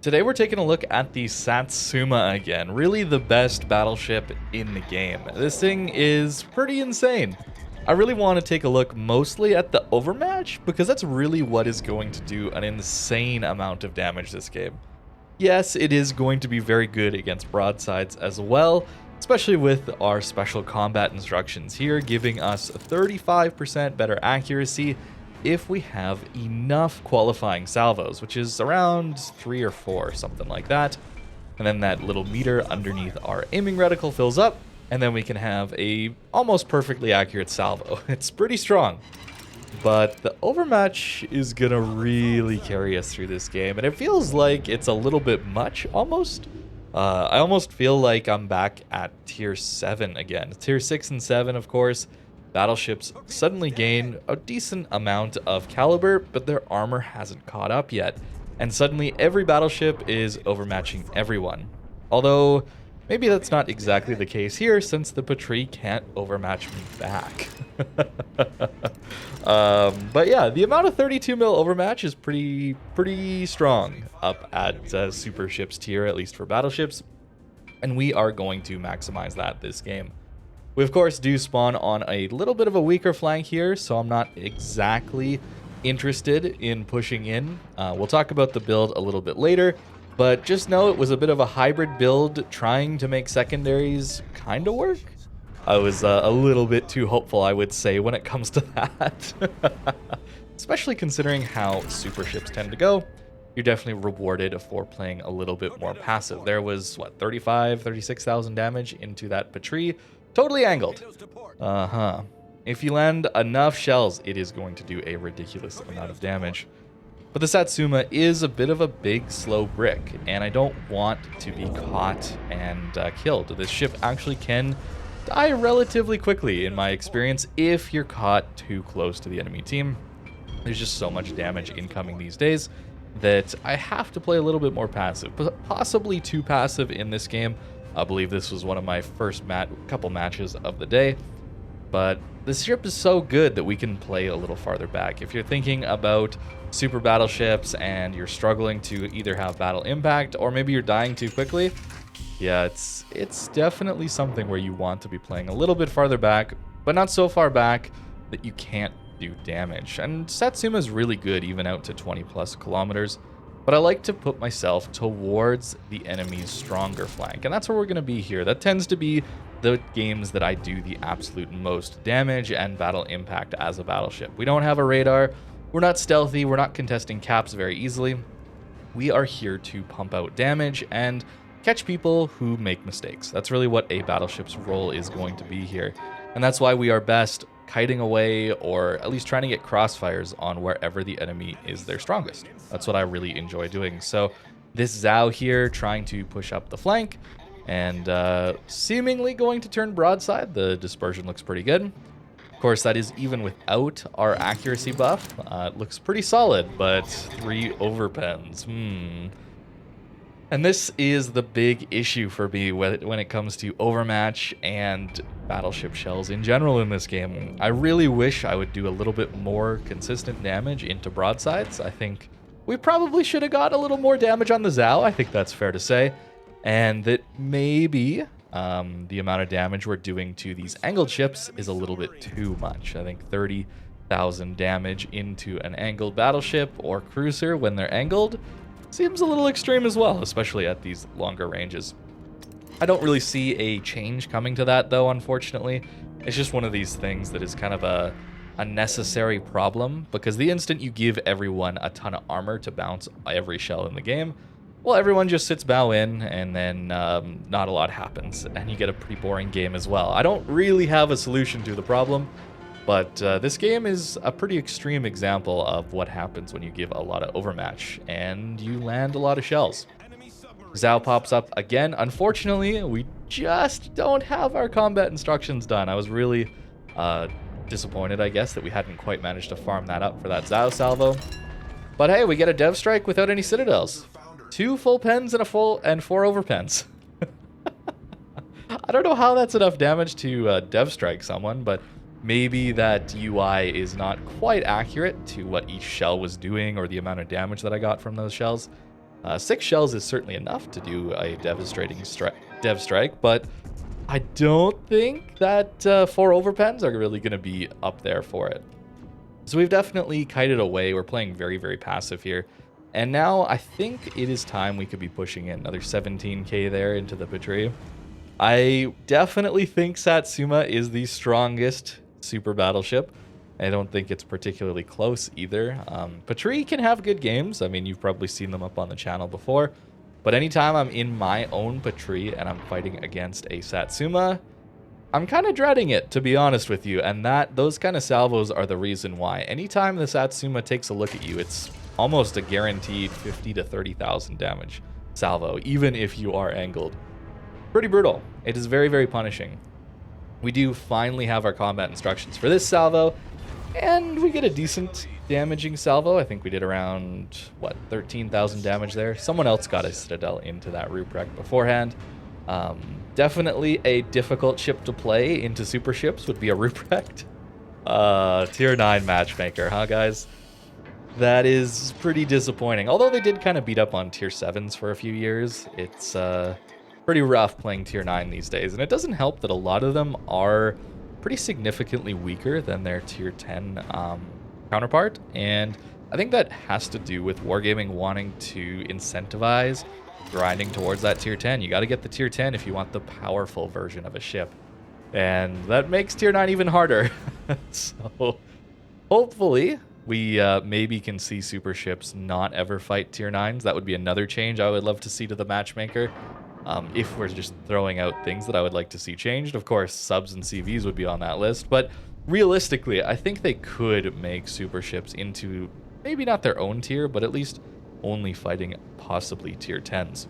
Today we're taking a look at the Satsuma again, really the best battleship in the game. This thing is pretty insane. I really want to take a look mostly at the Overmatch, because that's really what is going to do an insane amount of damage this game. Yes, it is going to be very good against broadsides as well, especially with our special combat instructions here, giving us 35% better accuracy if we have enough qualifying salvos, which is around 3 or 4, something like that. And then that little meter underneath our aiming reticle fills up, and then we can have a almost perfectly accurate salvo. It's pretty strong. But the Overmatch is gonna really carry us through this game, and it feels like it's a little bit much, almost. I almost feel like I'm back at tier 7 again. Tier 6 and 7, of course. Battleships suddenly gain a decent amount of caliber, but their armor hasn't caught up yet. And suddenly every battleship is overmatching everyone. Although, maybe that's not exactly the case here, since the Patrie can't overmatch me back. But yeah, the amount of 32 mil overmatch is pretty strong up at super ships tier, at least for battleships. And we are going to maximize that this game. We, of course, do spawn on a little bit of a weaker flank here, so I'm not exactly interested in pushing in. We'll talk about the build a little bit later, but just know it was a bit of a hybrid build trying to make secondaries kind of work. I was a little bit too hopeful, I would say, when it comes to that. Especially considering how super ships tend to go. You're definitely rewarded for playing a little bit more passive. There was, what, 36,000 damage into that Patrie. Totally angled. If you land enough shells, it is going to do a ridiculous amount of damage. But the Satsuma is a bit of a big, slow brick, and I don't want to be caught and killed. This ship actually can die relatively quickly, in my experience, if you're caught too close to the enemy team. There's just so much damage incoming these days that I have to play a little bit more passive, possibly too passive in this game. I believe this was one of my first couple matches of the day, but this ship is so good that we can play a little farther back. If you're thinking about super battleships and you're struggling to either have battle impact or maybe you're dying too quickly, yeah, it's definitely something where you want to be playing a little bit farther back, but not so far back that you can't do damage. And Satsuma is really good even out to 20 plus kilometers. But I like to put myself towards the enemy's stronger flank, and that's where we're going to be here. That tends to be the games that I do the absolute most damage and battle impact as a battleship. We don't have a radar, we're not stealthy, we're not contesting caps very easily. We are here to pump out damage and catch people who make mistakes. That's really what a battleship's role is going to be here. And that's why we are best kiting away, or at least trying to get crossfires on wherever the enemy is their strongest. That's what I really enjoy doing. So this Zhao here trying to push up the flank and seemingly going to turn broadside. The dispersion looks pretty good. Of course, that is even without our accuracy buff. It looks pretty solid, but 3 overpens. And this is the big issue for me when it comes to Overmatch and battleship shells in general in this game. I really wish I would do a little bit more consistent damage into broadsides. I think we probably should have got a little more damage on the Zhao. I think that's fair to say. And that maybe the amount of damage we're doing to these angled ships is a little bit too much. I think 30,000 damage into an angled battleship or cruiser when they're angled seems a little extreme as well, especially at these longer ranges. I don't really see a change coming to that, though, unfortunately. It's just one of these things that is kind of a necessary problem, because the instant you give everyone a ton of armor to bounce every shell in the game, well, everyone just sits bow in, and then not a lot happens, and you get a pretty boring game as well. I don't really have a solution to the problem, but this game is a pretty extreme example of what happens when you give a lot of overmatch and you land a lot of shells. Zhao pops up again. Unfortunately, we just don't have our combat instructions done. I was really disappointed, I guess, that we hadn't quite managed to farm that up for that Zhao salvo. But hey, we get a dev strike without any citadels. 2 full pens and 4 overpens. I don't know how that's enough damage to dev strike someone, but maybe that UI is not quite accurate to what each shell was doing or the amount of damage that I got from those shells. 6 shells is certainly enough to do a devastating dev strike, but I don't think that 4 overpens are really going to be up there for it. So we've definitely kited away. We're playing very, very passive here. And now I think it is time we could be pushing in another 17k there into the Patrie. I definitely think Satsuma is the strongest super battleship. I don't think it's particularly close either. Patrie can have good games. I mean, you've probably seen them up on the channel before. But anytime I'm in my own Patrie and I'm fighting against a Satsuma, I'm kind of dreading it, to be honest with you. And those kind of salvos are the reason why. Anytime the Satsuma takes a look at you, it's almost a guaranteed 50 to 30,000 damage salvo, even if you are angled. Pretty brutal. It is very, very punishing. We do finally have our combat instructions for this salvo, and we get a decent damaging salvo. I think we did around, what, 13,000 damage there. Someone else got a Citadel into that Ruprecht beforehand. Definitely a difficult ship to play into super ships would be a Ruprecht. Tier 9 matchmaker, huh, guys? That is pretty disappointing. Although they did kind of beat up on tier 7s for a few years, it's pretty rough playing tier 9 these days. And it doesn't help that a lot of them are pretty significantly weaker than their tier 10 counterpart. And I think that has to do with Wargaming wanting to incentivize grinding towards that tier 10. You got to get the tier 10 if you want the powerful version of a ship. And that makes tier 9 even harder. So hopefully we maybe can see super ships not ever fight tier 9s. That would be another change I would love to see to the matchmaker. If we're just throwing out things that I would like to see changed. Of course, subs and CVs would be on that list. But realistically, I think they could make super ships into maybe not their own tier, but at least only fighting possibly tier 10s.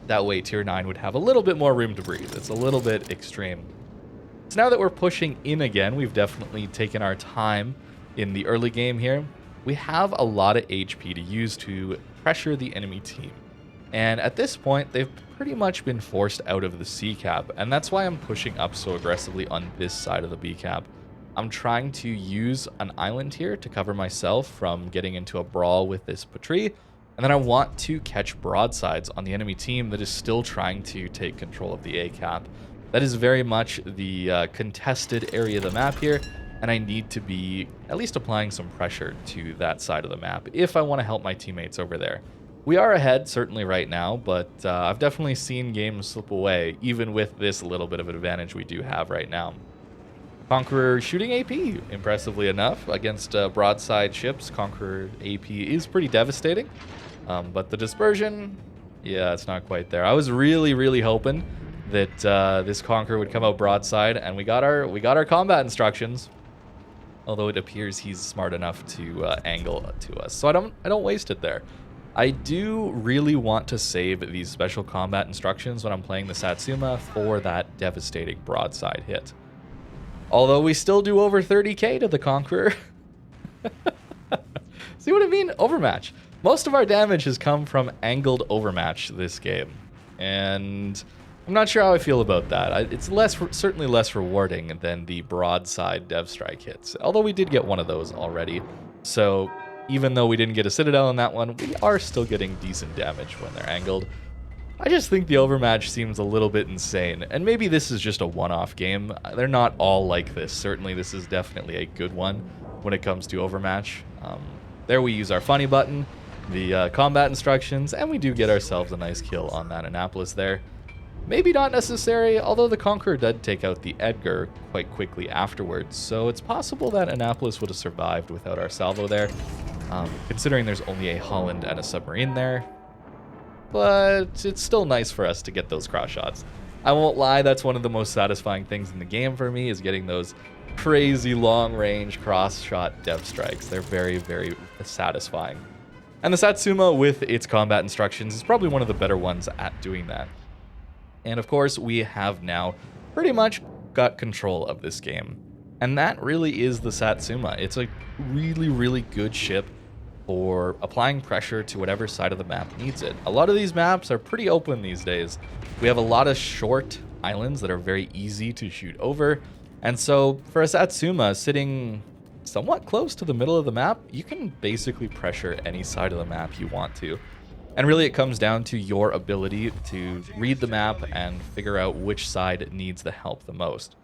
That way tier 9 would have a little bit more room to breathe. It's a little bit extreme. So now that we're pushing in again, we've definitely taken our time in the early game here. We have a lot of HP to use to pressure the enemy team. And at this point, they've pretty much been forced out of the C cap, and that's why I'm pushing up so aggressively on this side of the B cap. I'm trying to use an island here to cover myself from getting into a brawl with this Patrie, and then I want to catch broadsides on the enemy team that is still trying to take control of the A cap. That is very much the contested area of the map here, and I need to be at least applying some pressure to that side of the map if I want to help my teammates over there. We are ahead, certainly right now, but I've definitely seen games slip away, even with this little bit of an advantage we do have right now. Conqueror shooting AP, impressively enough, against broadside ships. Conqueror AP is pretty devastating, but the dispersion, yeah, it's not quite there. I was really, really hoping that this Conqueror would come out broadside, and we got our combat instructions. Although it appears he's smart enough to angle to us, so I don't waste it there. I do really want to save these special combat instructions when I'm playing the Satsuma for that devastating broadside hit. Although we still do over 30k to the Conqueror. See what I mean? Overmatch. Most of our damage has come from angled Overmatch this game. And I'm not sure how I feel about that. It's certainly less rewarding than the broadside dev strike hits. Although we did get one of those already. So even though we didn't get a Citadel in that one, we are still getting decent damage when they're angled. I just think the Overmatch seems a little bit insane, and maybe this is just a one-off game. They're not all like this. Certainly this is definitely a good one when it comes to Overmatch. There we use our funny button, the combat instructions, and we do get ourselves a nice kill on that Annapolis there. Maybe not necessary, although the Conqueror did take out the Edgar quite quickly afterwards, so it's possible that Annapolis would have survived without our salvo there, considering there's only a Holland and a submarine there. But it's still nice for us to get those cross shots. I won't lie, that's one of the most satisfying things in the game for me, is getting those crazy long-range cross-shot dev strikes. They're very, very satisfying. And the Satsuma, with its combat instructions, is probably one of the better ones at doing that. And of course, we have now pretty much got control of this game. And that really is the Satsuma. It's a really, really good ship for applying pressure to whatever side of the map needs it. A lot of these maps are pretty open these days. We have a lot of short islands that are very easy to shoot over. And so for a Satsuma sitting somewhat close to the middle of the map, you can basically pressure any side of the map you want to. And really it comes down to your ability to read the map and figure out which side needs the help the most.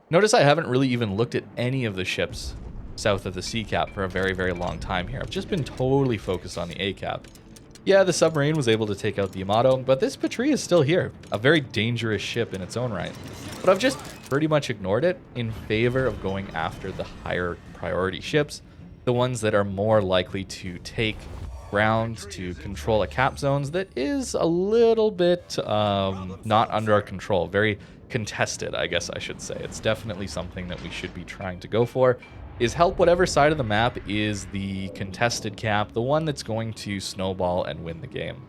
Notice I haven't really even looked at any of the ships south of the C cap for a very, very long time here. I've just been totally focused on the A cap. Yeah, the submarine was able to take out the Yamato, but this Patrie is still here. A very dangerous ship in its own right. But I've just pretty much ignored it in favor of going after the higher priority ships, the ones that are more likely to take ground, to control a cap zones that is a little bit not under our control. Very contested, I guess I should say. It's definitely something that we should be trying to go for, is help whatever side of the map is the contested cap, the one that's going to snowball and win the game.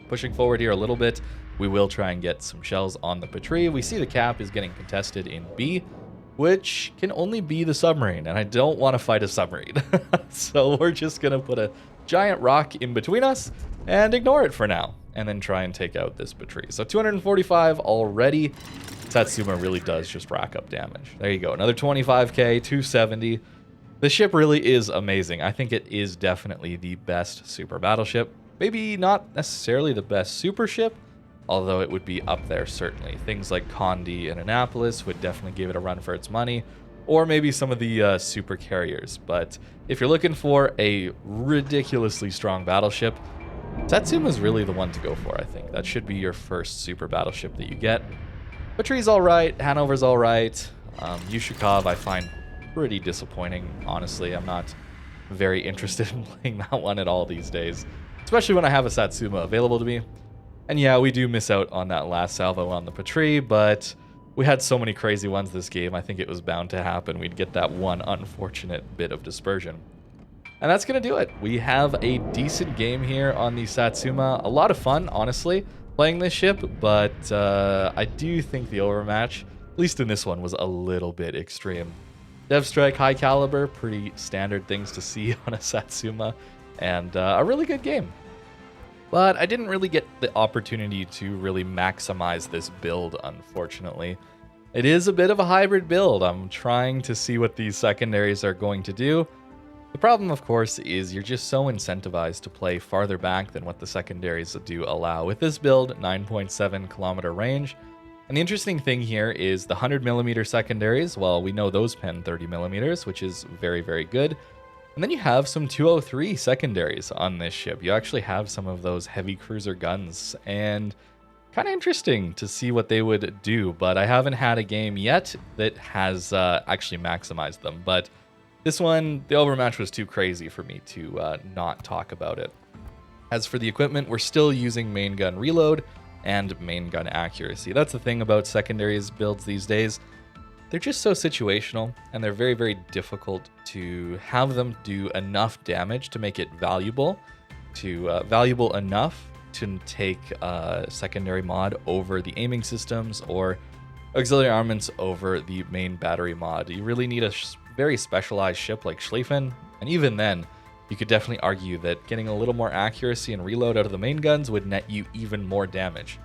Pushing forward here a little bit, we will try and get some shells on the Patrie. We see the cap is getting contested in B, which can only be the submarine, and I don't want to fight a submarine. So we're just going to put a giant rock in between us and ignore it for now, and then try and take out this Patrie. So 245 already. Satsuma really does just rack up damage. There you go, another 25k, 270. The ship really is amazing. I think it is definitely the best super battleship. Maybe not necessarily the best super ship, although it would be up there certainly. Things like Condi and Annapolis would definitely give it a run for its money, or maybe some of the super carriers. But if you're looking for a ridiculously strong battleship, Satsuma is really the one to go for, I think. That should be your first super battleship that you get. Patrie's alright, Hannover's alright. Ushikov I find pretty disappointing, honestly. I'm not very interested in playing that one at all these days, especially when I have a Satsuma available to me. And yeah, we do miss out on that last salvo on the Patrie, but we had so many crazy ones this game, I think it was bound to happen. We'd get that one unfortunate bit of dispersion. And that's going to do it. We have a decent game here on the Satsuma. A lot of fun, honestly, playing this ship, but I do think the Overmatch, at least in this one, was a little bit extreme. Dev Strike, high caliber, pretty standard things to see on a Satsuma, and a really good game. But I didn't really get the opportunity to really maximize this build, unfortunately. It is a bit of a hybrid build. I'm trying to see what these secondaries are going to do. The problem, of course, is you're just so incentivized to play farther back than what the secondaries do allow. With this build, 9.7 kilometer range. And the interesting thing here is the 100mm secondaries. Well, we know those pen 30mm, which is very, very good. And then you have some 203 secondaries on this ship. You actually have some of those heavy cruiser guns, and kind of interesting to see what they would do. But I haven't had a game yet that has actually maximized them. But this one, the Overmatch was too crazy for me to not talk about it. As for the equipment, we're still using main gun reload and main gun accuracy. That's the thing about secondaries builds these days. They're just so situational, and they're very, very difficult to have them do enough damage to make it valuable, valuable enough to take secondary mod over the aiming systems or auxiliary armaments over the main battery mod. You really need a very specialized ship like Schlieffen, and even then, you could definitely argue that getting a little more accuracy and reload out of the main guns would net you even more damage.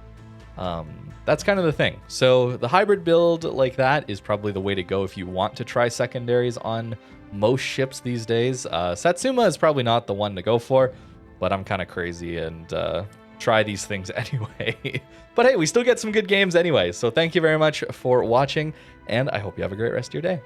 That's kind of the thing. So the hybrid build like that is probably the way to go if you want to try secondaries on most ships these days. Satsuma is probably not the one to go for, but I'm kind of crazy and try these things anyway. But hey, we still get some good games anyway. So thank you very much for watching, and I hope you have a great rest of your day.